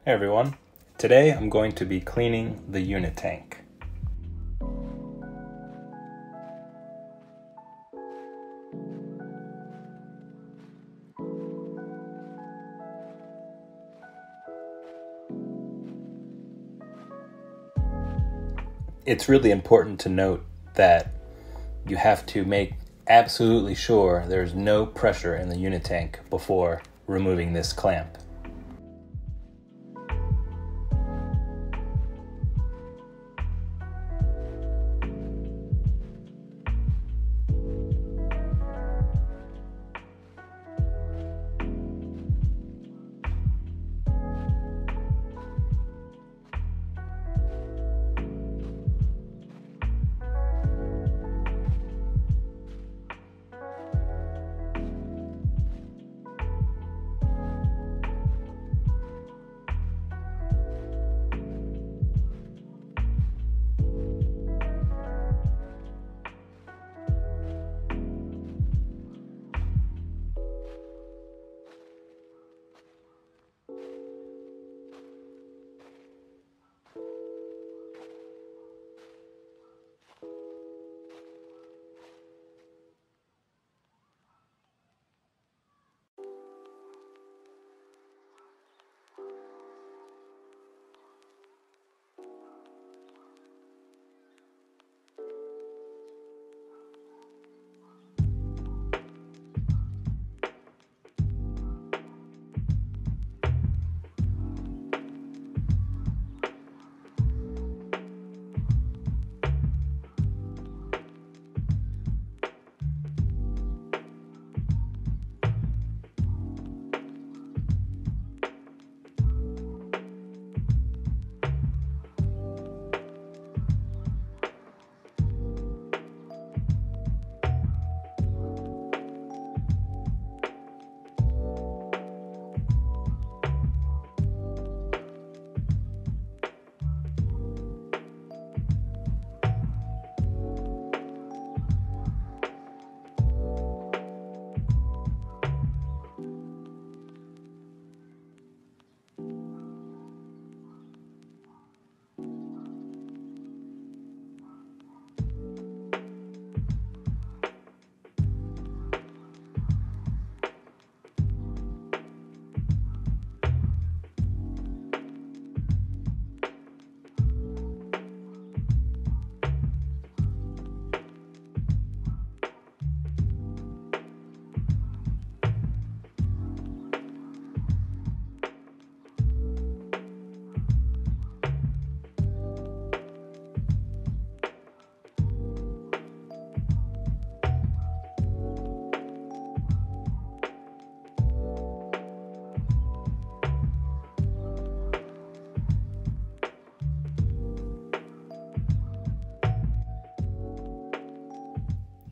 Hey everyone, today I'm going to be cleaning the Unitank. It's really important to note that you have to make absolutely sure there's no pressure in the Unitank before removing this clamp.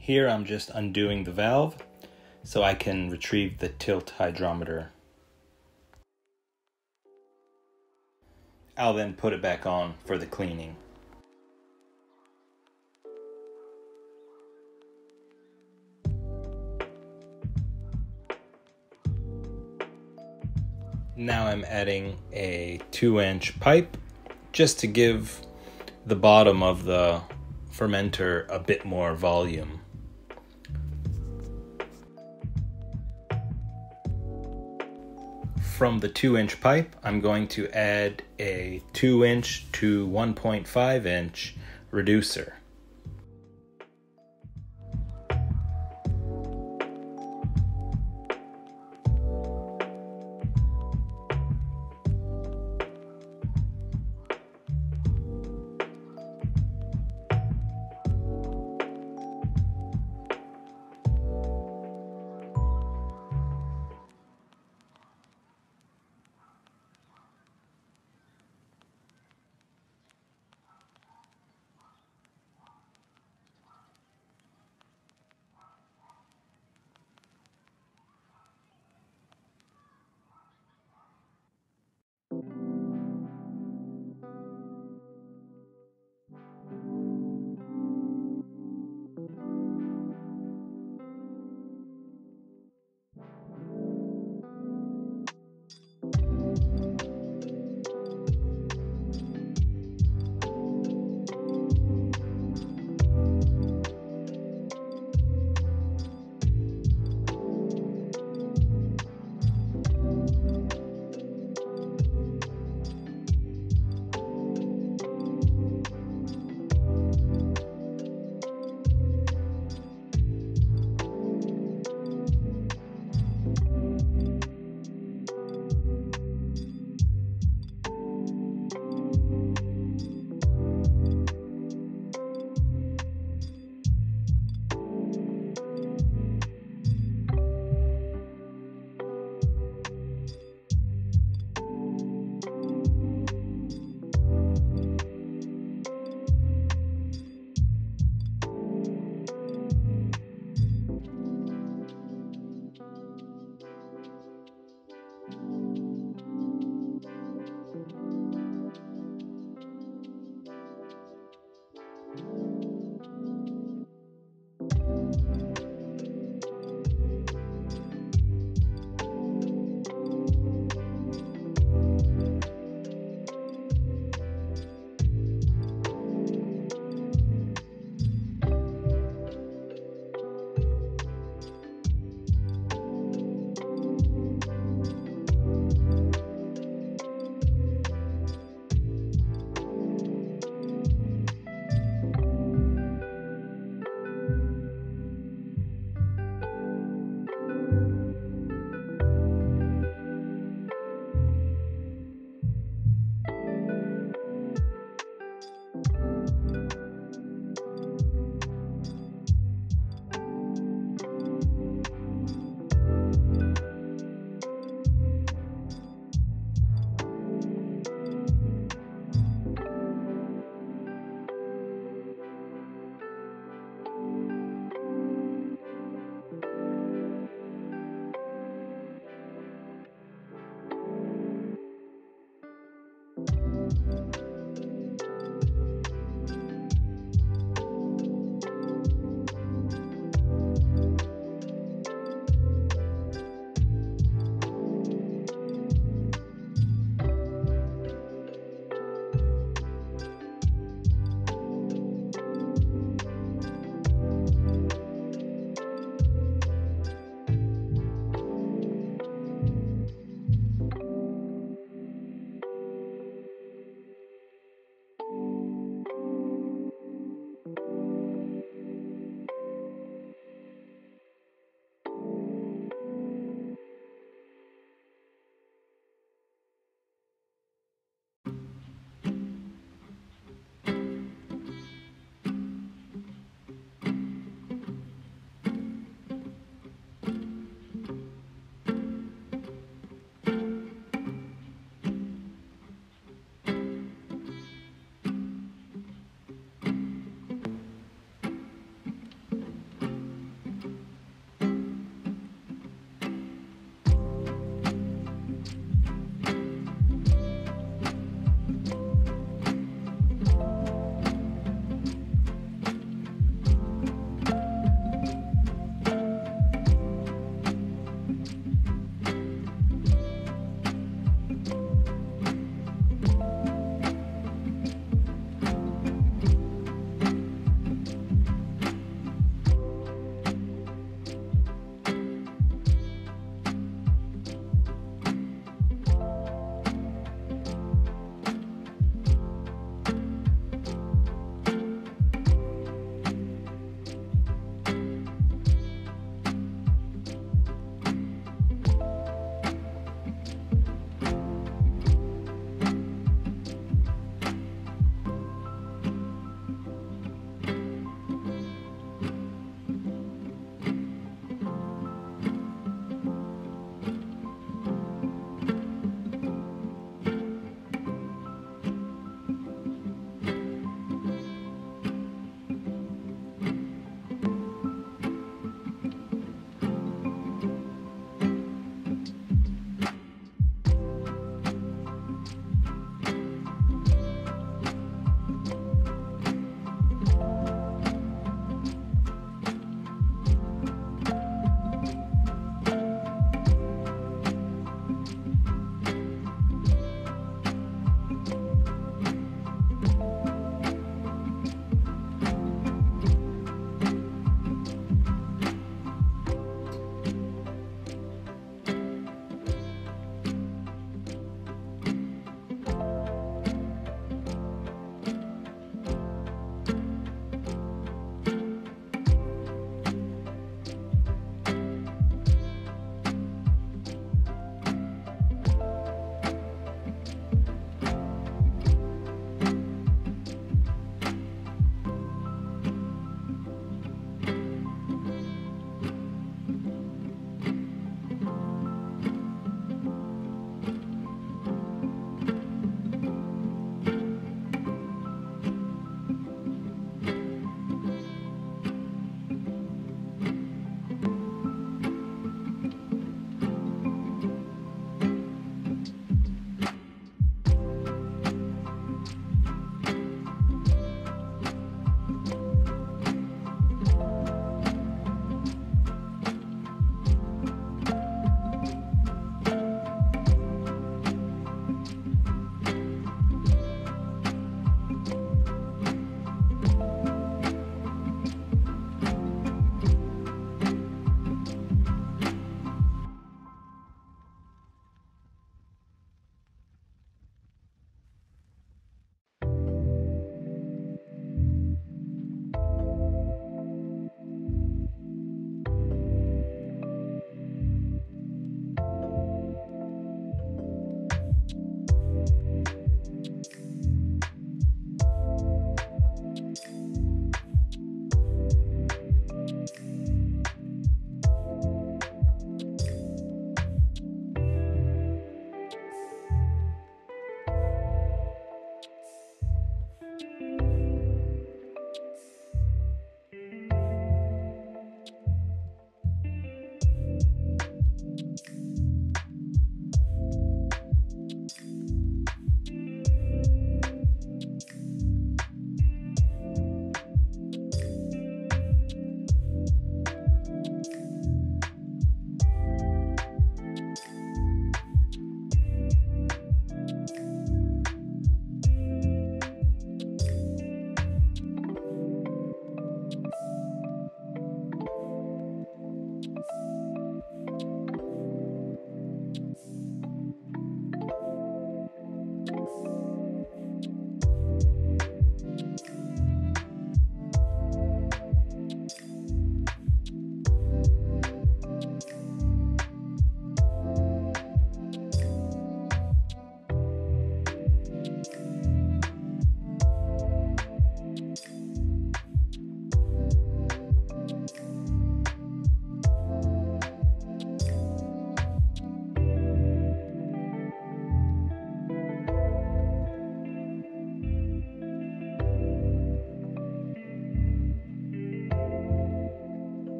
Here I'm just undoing the valve so I can retrieve the tilt hydrometer. I'll then put it back on for the cleaning. Now I'm adding a 2-inch pipe just to give the bottom of the fermenter a bit more volume. From the 2-inch pipe, I'm going to add a 2-inch to 1.5-inch reducer.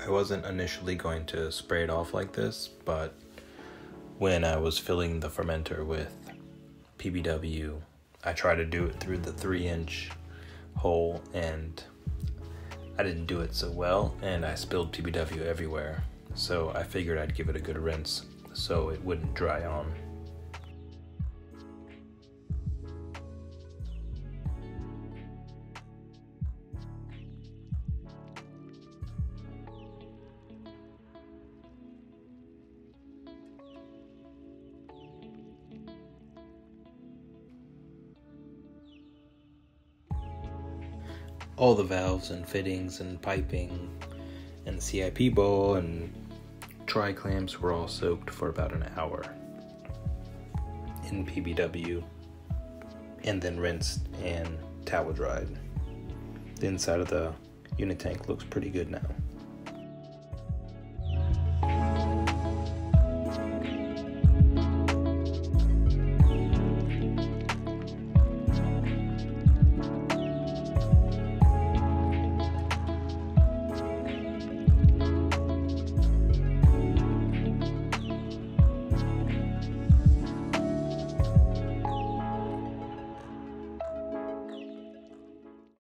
I wasn't initially going to spray it off like this, but when I was filling the fermenter with PBW, I tried to do it through the 3-inch hole, and I didn't do it so well, and I spilled PBW everywhere. So I figured I'd give it a good rinse so it wouldn't dry on. All the valves and fittings and piping and the CIP bowl and tri-clamps were all soaked for about an hour in PBW and then rinsed and towel dried. The inside of the Unitank looks pretty good now.